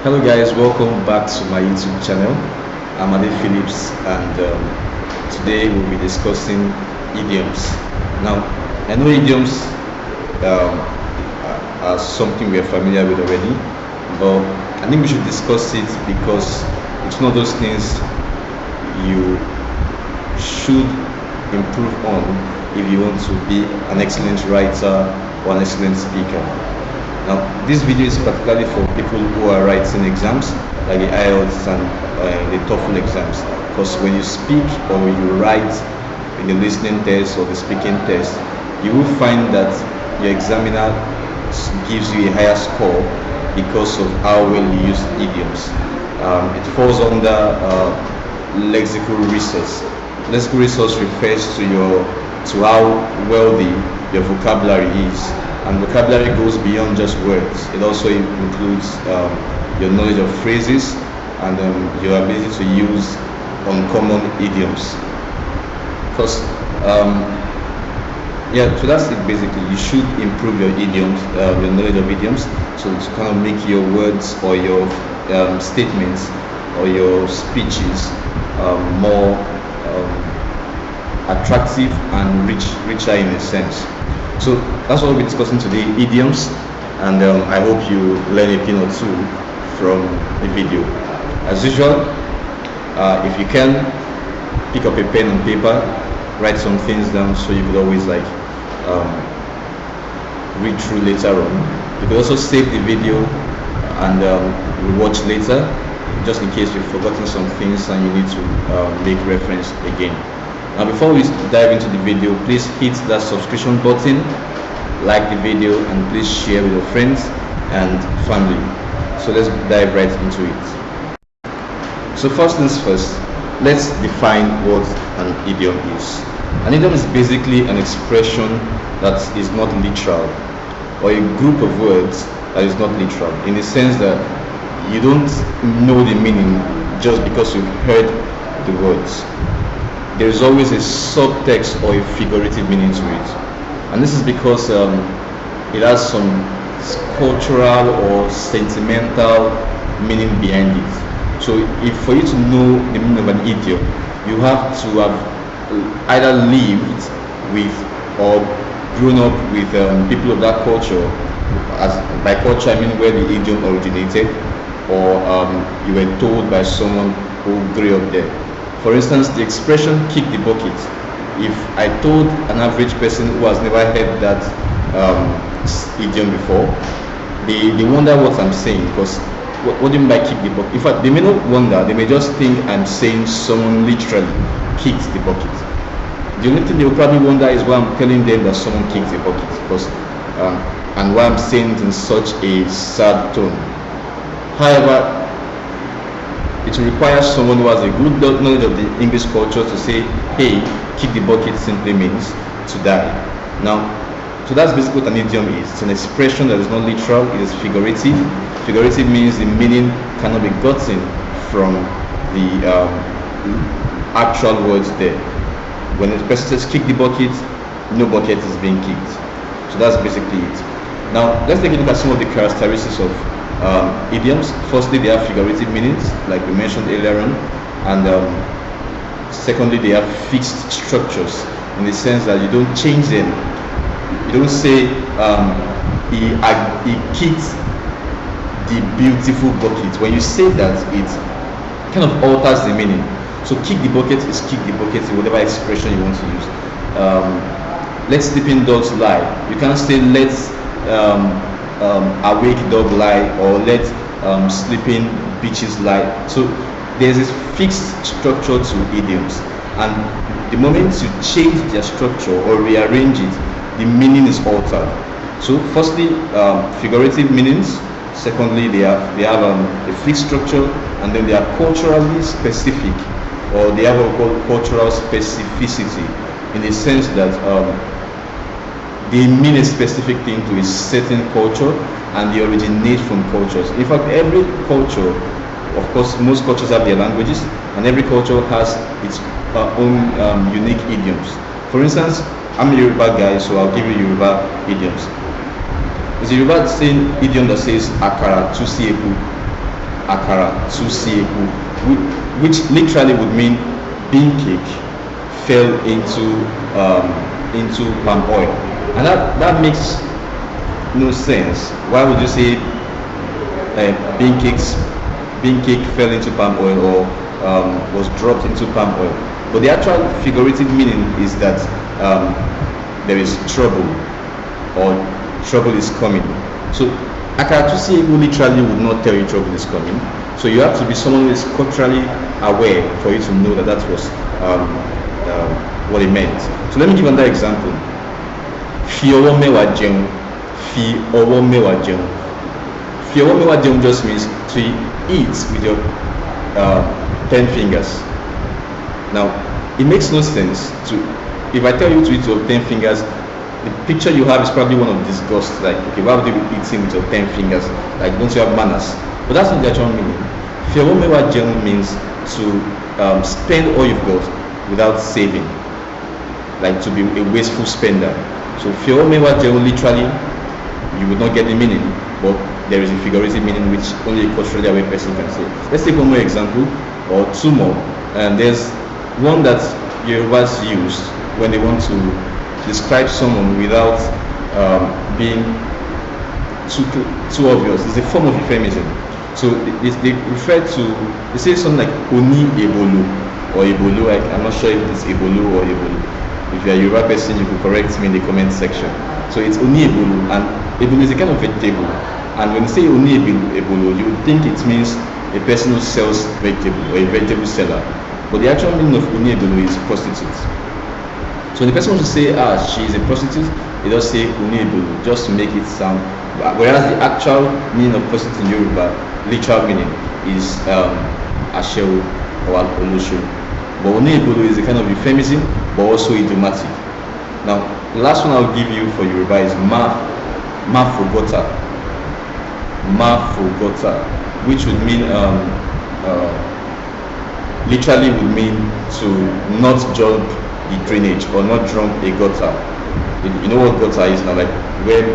Hello guys, welcome back to my YouTube channel. I'm Ade Phillips and today we'll be discussing idioms. Now, I know idioms are something we're familiar with already, but I think we should discuss it because it's one of those things you should improve on if you want to be an excellent writer or an excellent speaker. Now, this video is particularly for people who are writing exams like the IELTS and the TOEFL exams, because when you speak or you write in the listening test or the speaking test, you will find that your examiner gives you a higher score because of how well you use idioms. It falls under lexical resource. Lexical resource refers to how wealthy your vocabulary is. And vocabulary goes beyond just words. It also includes your knowledge of phrases and your ability to use uncommon idioms. Because, so that's it basically. You should improve your idioms, your knowledge of idioms, so to kind of make your words or your statements or your speeches more attractive and richer in a sense. So that's what we'll be discussing today, idioms, and I hope you learn a thing or two from the video. As usual, if you can, pick up a pen and paper, write some things down so you could always read through later on. You could also save the video and watch later, just in case you've forgotten some things and you need to make reference again. Now, before we dive into the video, please hit that subscription button, like the video, and please share with your friends and family. So let's dive right into it. So first things first, let's define what an idiom is. An idiom is basically an expression that is not literal, or a group of words that is not literal, in the sense that you don't know the meaning just because you've heard the words. There is always a subtext or a figurative meaning to it, and this is because it has some cultural or sentimental meaning behind it. So for you to know the meaning of an idiom, you have to have either lived with or grown up with people of that culture. As by culture, I mean where the idiom originated, or you were told by someone who grew up there. For instance, the expression "kick the bucket." If I told an average person who has never heard that idiom before, they wonder what I'm saying, because what do you mean by kick the bucket? In fact, they may not wonder, they may just think I'm saying someone literally kicked the bucket. The only thing they will probably wonder is why I'm telling them that someone kicked the bucket, because and why I'm saying it in such a sad tone. However, it requires someone who has a good knowledge of the English culture to say, hey, kick the bucket simply means to die. Now, so that's basically what an idiom is. It's an expression that is not literal, it is figurative. Figurative means the meaning cannot be gotten from the actual words there. When a person says kick the bucket, no bucket is being kicked. So that's basically it. Now, let's take a look at some of the characteristics of idioms. Firstly, they have figurative meanings, like we mentioned earlier on, and secondly, they have fixed structures in the sense that you don't change them. You don't say he kicked the beautiful bucket. When you say that, it kind of alters the meaning. So kick the bucket is kick the bucket in whatever expression you want to use. Let sleeping dogs lie. You can't say let's awake dog lie, or let sleeping bitches lie. So there's this fixed structure to idioms, and the moment you change their structure or rearrange it, the meaning is altered. So firstly, figurative meanings. Secondly, they have a fixed structure, and then they are culturally specific, or they have what we call cultural specificity, in the sense that they mean a specific thing to a certain culture, and they originate from cultures. In fact, every culture, of course, most cultures have their languages, and every culture has its own unique idioms. For instance, I'm a Yoruba guy, so I'll give you Yoruba idioms. There's a Yoruba saying idiom that says "akara tusi eku." akara tusiegu, which literally would mean bean cake fell into palm oil, and that makes no sense. Why would you say bean cake fell into palm oil, or was dropped into palm oil? But the actual figurative meaning is that there is trouble, or trouble is coming. So Akaratusi literally would not tell you trouble is coming. So you have to be someone who is culturally aware for you to know that that was what it meant. So let me give another example. Fi ọwọ́ mẹ́wàá jẹun. Fi ọwọ́ mẹ́wàá jẹun. Fi ọwọ́ mẹ́wàá jẹun just means to eat with your 10 fingers. Now, it makes no sense to, if I tell you to eat with your 10 fingers, the picture you have is probably one of disgust. Like, okay, why would you be eating with your 10 fingers? Like, don't you have manners? But that's not the actual meaning. Fi ọwọ́ mẹ́wàá jẹun means to spend all you've got without saving, like to be a wasteful spender. So fi ọwọ́ mẹ́wàá jẹun literally, you would not get the meaning, but there is a figurative meaning which only a culturally aware person can say. Let's take one more example, or two more. And there's one that Yorubas use when they want to describe someone without being too obvious. It's a form of euphemism. So they refer to, they say something like Oni Ebolu or Ebolu. I'm not sure if it's Ebolu or Ebolu. If you're a Yoruba person, you could correct me in the comment section. So it's Oni Ebolu, and Ebolu is a kind of vegetable. And when you say Oni Ebolu, you would think it means a person who sells vegetable, or a vegetable seller. But the actual meaning of Oni Ebolu is prostitute. So when the person wants to say, she is a prostitute, they just say Oni Ebolu, just to make it sound. Whereas the actual meaning of prostitute in Yoruba, literal meaning, is Ashewo or Olosho. But Oni Ebolu is a kind of euphemism, but also idiomatic. Now, the last one I'll give you for Yoruba is Mafogota. Mafogota, which would mean, literally would mean to not jump the drainage or not jump a gutter. You know what gutter is now, like where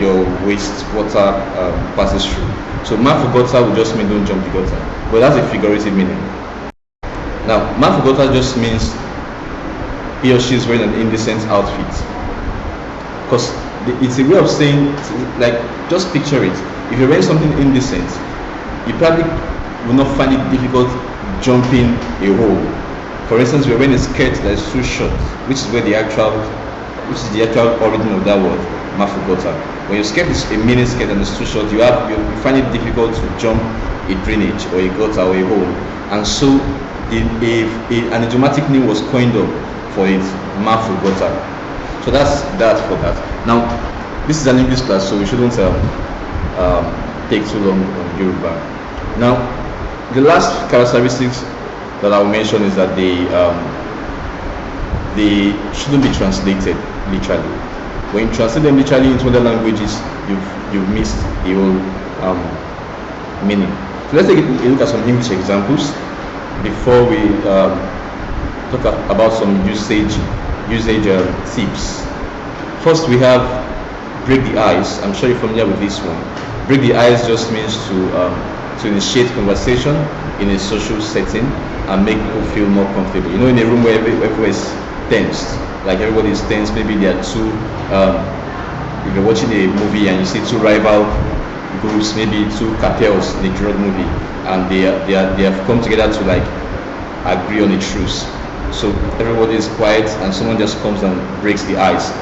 your wastewater passes through. So Mafogota would just mean don't jump the gutter, but that's a figurative meaning. Now, Mafogota just means he or she is wearing an indecent outfit, because it's a way of saying, like, just picture it. If you're wearing something indecent, you probably will not find it difficult jumping a hole. For instance, you're wearing a skirt that is too short, which is the actual origin of that word, Mafogota. When your skirt is a mini skirt and it's too short, you find it difficult to jump a drainage or a gutter or a hole, and so an idiomatic name was coined up for it, Mafogota. So that's for that. Now, this is an English class, so we shouldn't take too long on Yoruba. Now, the last characteristics that I'll mention is that they shouldn't be translated literally. When you translate them literally into other languages, you've missed the whole meaning. So let's take a look at some English examples before we talk about some usage tips. First, we have break the ice. I'm sure you're familiar with this one. Break the ice just means to initiate conversation in a social setting and make people feel more comfortable. You know, in a room where everyone is tense, like everybody is tense, maybe there are two, if you're watching a movie and you see two rival groups, maybe two cartels in a drug movie, and they have come together to like agree on a truce. So everybody is quiet and someone just comes and breaks the ice,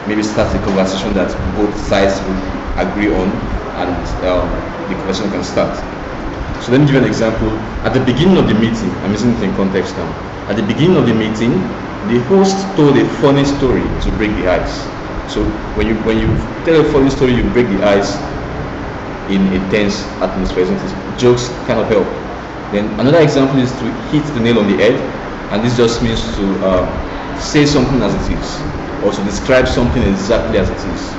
maybe starts a conversation that both sides will agree on, and the conversation can start. So let me give you an example. At the beginning of the meeting, I'm using it in context now. At the beginning of the meeting, the host told a funny story to break the ice. So when you tell a funny story, you break the ice in a tense atmosphere. Jokes kind of help. Then another example is to hit the nail on the head, and this just means to say something as it is, or to describe something exactly as it is.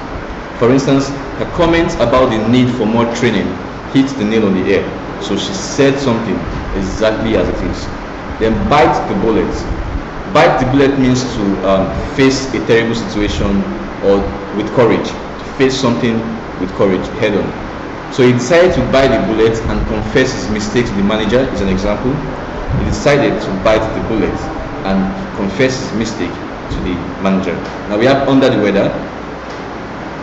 For instance, her comment about the need for more training hit the nail on the head. So she said something exactly as it is. Then bite the bullet. Bite the bullet means to face a terrible situation or with courage. To face something with courage, head on. So he decided to buy the bullet and confess his mistake to the manager is an example. He decided to bite the bullet and confess his mistake to the manager. Now we have under the weather.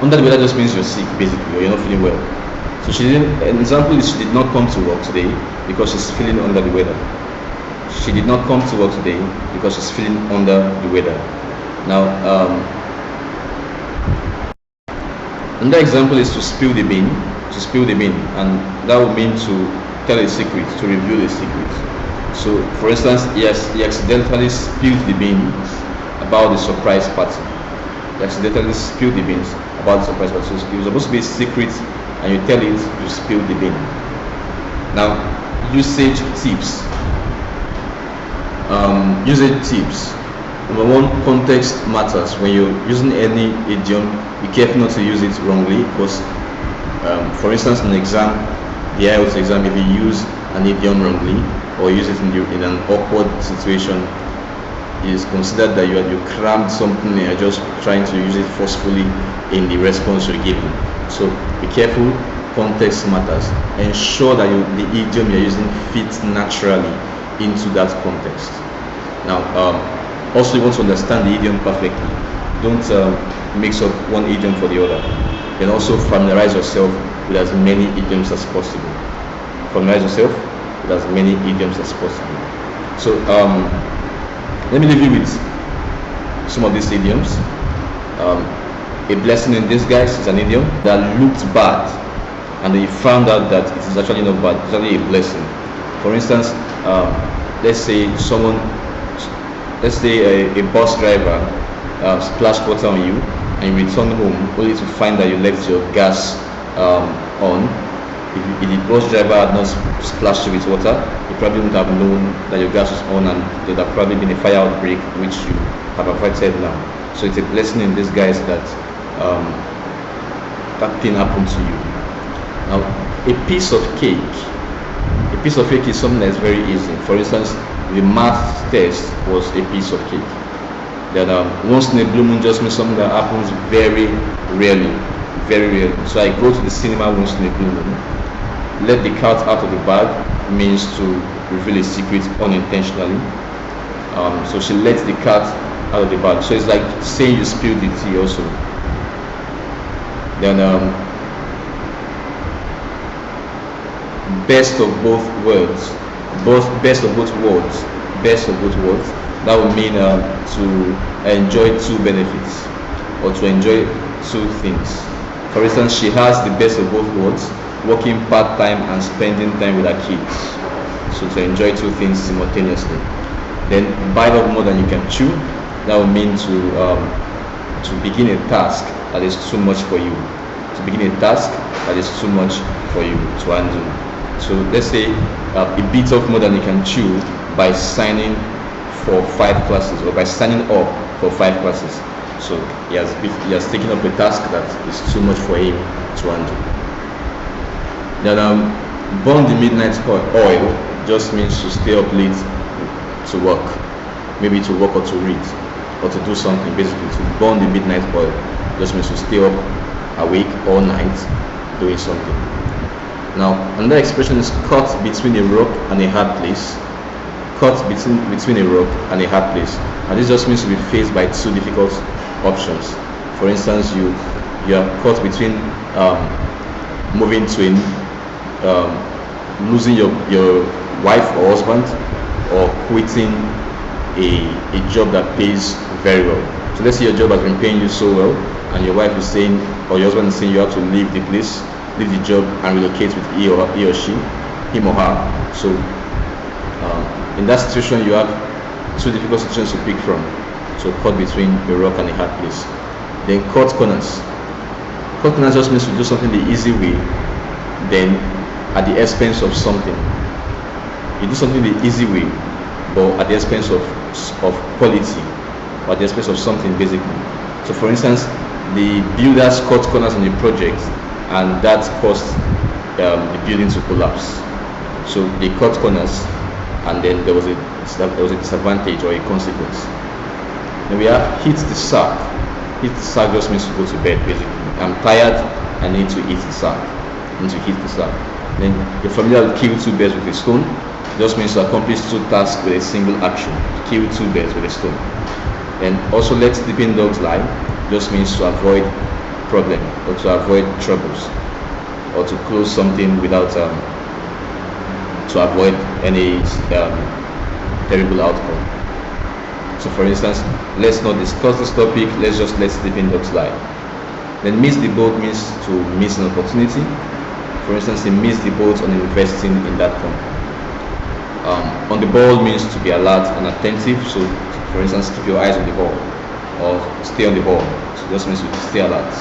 Under the weather just means you're sick basically, or you're not feeling well. So an example is she did not come to work today because she's feeling under the weather. She did not come to work today because she's feeling under the weather. Now, another example is to spill the bean. To spill the bean, and that would mean to tell a secret, to reveal a secret. So, for instance, he accidentally spilled the beans about the surprise party. He accidentally spilled the beans about the surprise party. So it was supposed to be a secret, and you tell it, you spill the bean. Now, usage tips. Usage tips. Number one, context matters. When you're using any idiom, be careful not to use it wrongly, because for instance, in an exam, the IELTS exam, if you use an idiom wrongly or use it in an awkward situation, it is considered that you crammed something and you're just trying to use it forcefully in the response you're giving. So be careful, context matters. Ensure that the idiom you're using fits naturally into that context. Now, also you want to understand the idiom perfectly. Don't mix up one idiom for the other. And also familiarize yourself with as many idioms as possible. Familiarize yourself with as many idioms as possible. So let me leave you with some of these idioms. A blessing in disguise is an idiom that looked bad, and you found out that it is actually not bad. It's actually a blessing. For instance, let's say a bus driver splashed water on you, and you return home only to find that you left your gas on. If the bus driver had not splashed you with water, you probably wouldn't have known that your gas was on, and there would have probably been a fire outbreak which you have avoided now. So it's a blessing in disguise that that thing happened to you. Now, a piece of cake is something that's very easy. For instance, the math test was a piece of cake. That once in a blue moon just means something that happens very rarely. So I go to the cinema once in a blue moon. Let the cat out of the bag means to reveal a secret unintentionally. So she lets the cat out of the bag. So it's like saying you spilled the tea also. Then best of both words. Best of both words. That would mean to enjoy two benefits, or to enjoy two things. For instance, she has the best of both worlds, working part-time and spending time with her kids. So to enjoy two things simultaneously. Then bite off more than you can chew. That would mean to begin a task that is too much for you. To begin a task that is too much for you to handle. So let's say you bit off more than you can chew by signing for 5 classes, or by signing up for 5 classes. So he has taken up a task that is too much for him to handle. Then burn the midnight oil just means to stay up late to work, maybe to work or to read or to do something. Basically, to burn the midnight oil just means to stay up awake all night doing something. Now, another expression is caught between a rock and a hard place. Caught between a rock and a hard place. And this just means to be faced by two difficult options. For instance, you are caught between moving to losing your wife or husband, or quitting a job that pays very well. So let's say your job has been paying you so well, and your wife is saying, or your husband is saying, you have to leave the place, leave the job, and relocate with him or her. So in that situation, you have two difficult situations to pick from. So caught between a rock and a hard place. Then cut corners. Cut corners just means to do something the easy way, then at the expense of something. You do something the easy way, but at the expense of quality, or at the expense of something basically. So for instance, the builders cut corners on the project, and that caused the building to collapse. So they cut corners, and then there was a disadvantage or a consequence. Then we have hit the sack. Hit the sack just means to go to bed basically. I'm tired, I need to eat the sack. and to hit the slab. Then you're familiar with kill two birds with a stone. Just means to accomplish two tasks with a single action. Kill two birds with a stone. And also let sleeping dogs lie. Just means to avoid problem or to avoid troubles, or to close something without to avoid any terrible outcome. So for instance, let's not discuss this topic, let's just let sleeping dogs lie. Then miss the boat means to miss an opportunity. For instance, he missed the boat on investing in that company. On the ball means to be alert and attentive. So for instance, keep your eyes on the ball or stay on the ball. So just means to stay alert.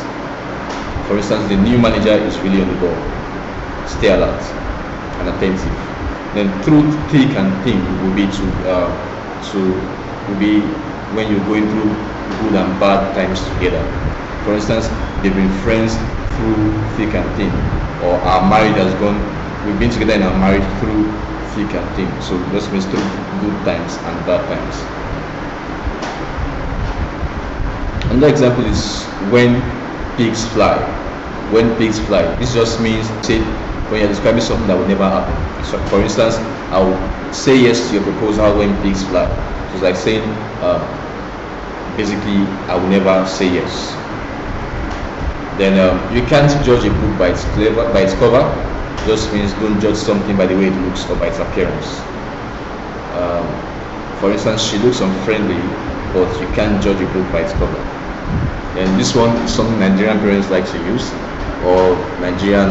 For instance, the new manager is really on the ball. Stay alert and attentive. Then through thick and thin will be will be when you're going through good and bad times together. For instance, they've been friends through thick and thin, or our marriage has gone. We've been together in our marriage through thick and thin. So this means through good times and bad times. Another example is when pigs fly. When pigs fly, this just means, say, when you're describing something that will never happen. So for instance, I will say yes to your proposal when pigs fly. So it's like saying, basically, I will never say yes. Then you can't judge a book by its cover. Just means don't judge something by the way it looks or by its appearance. For instance, she looks unfriendly, but you can't judge a book by its cover. And this one is something Nigerian parents like to use, or Nigerian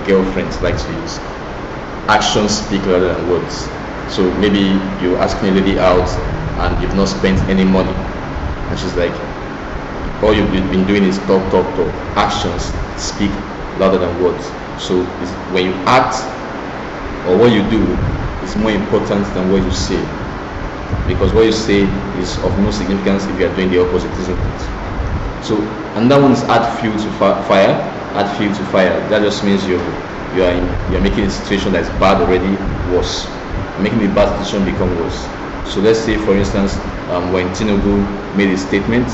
girlfriends like to use. Actions speak louder than words. So maybe you're asking a lady out and you've not spent any money, and she's like, all you've been doing is talk. Actions speak louder than words. So when you act or what you do is more important than what you say, because what you say is of no significance if you are doing the opposite, isn't it? So another one is add fuel to fire. Add fuel to fire. That just means you're making a situation that is bad already worse, making the bad situation become worse. So let's say, for instance, when Tinubu made a statement,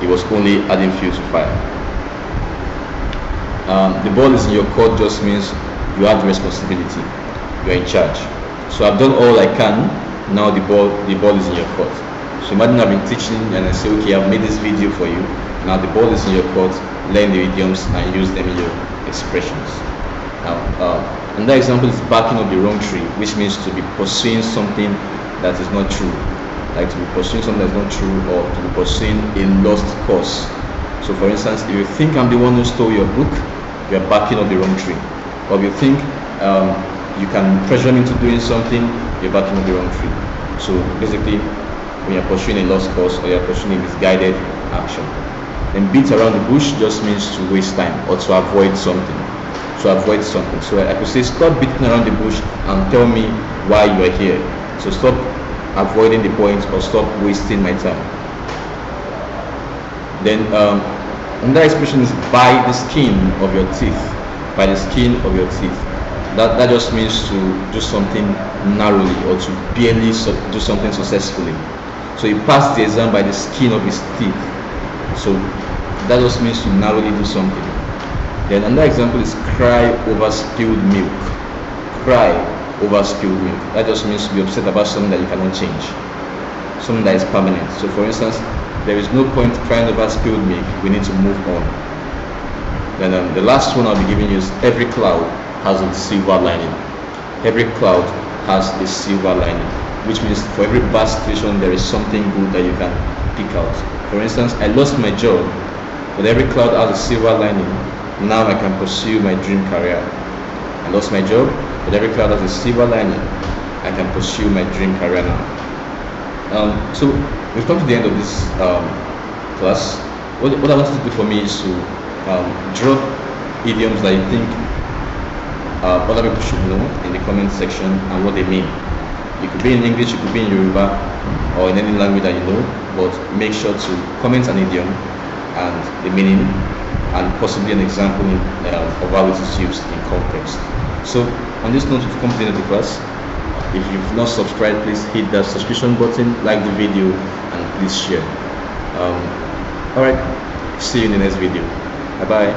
he was only adding fuel to fire. The ball is in your court just means you have the responsibility. You are in charge. So I've done all I can. Now the ball is in your court. So imagine I've been teaching and I say, okay, I've made this video for you. Now the ball is in your court. Learn the idioms and use them in your expressions. Now, another example is barking up the wrong tree, which means to be pursuing something that is not true. Like to be pursuing something that's not true, or to be pursuing a lost cause. So for instance, if you think I'm the one who stole your book, you're barking up the wrong tree. Or if you think you can pressure me into doing something, you're barking up the wrong tree. So basically, when you're pursuing a lost cause or you're pursuing a misguided action. Then beat around the bush just means to waste time or to avoid something. So I could say, stop beating around the bush and tell me why you are here. So stop avoiding the point or stop wasting my time. Then another expression is by the skin of your teeth. By the skin of your teeth. That just means to do something narrowly or to barely do something successfully. So he passed the exam by the skin of his teeth. So that just means to narrowly do something. Then another example is cry over spilled milk. Cry over spilled milk. That just means to be upset about something that you cannot change, something that is permanent. So for instance, there is no point crying over spilled milk. We need to move on. Then the last one I'll be giving you is every cloud has a silver lining. Every cloud has a silver lining, which means for every bad situation there is something good that you can pick out. For instance, I lost my job, but every cloud has a silver lining. Now I can pursue my dream career. I lost my job, but every cloud has a silver lining. I can pursue my dream career now. So we've come to the end of this class. What I want you to do for me is to drop idioms that you think other people should know in the comment section and what they mean. It could be in English, it could be in Yoruba, or in any language that you know, but make sure to comment an idiom and the meaning and possibly an example of how it is used in context. So on this note, we've come to the end of the class. If you've not subscribed, please hit that subscription button, like the video, and please share. Alright, see you in the next video. Bye bye.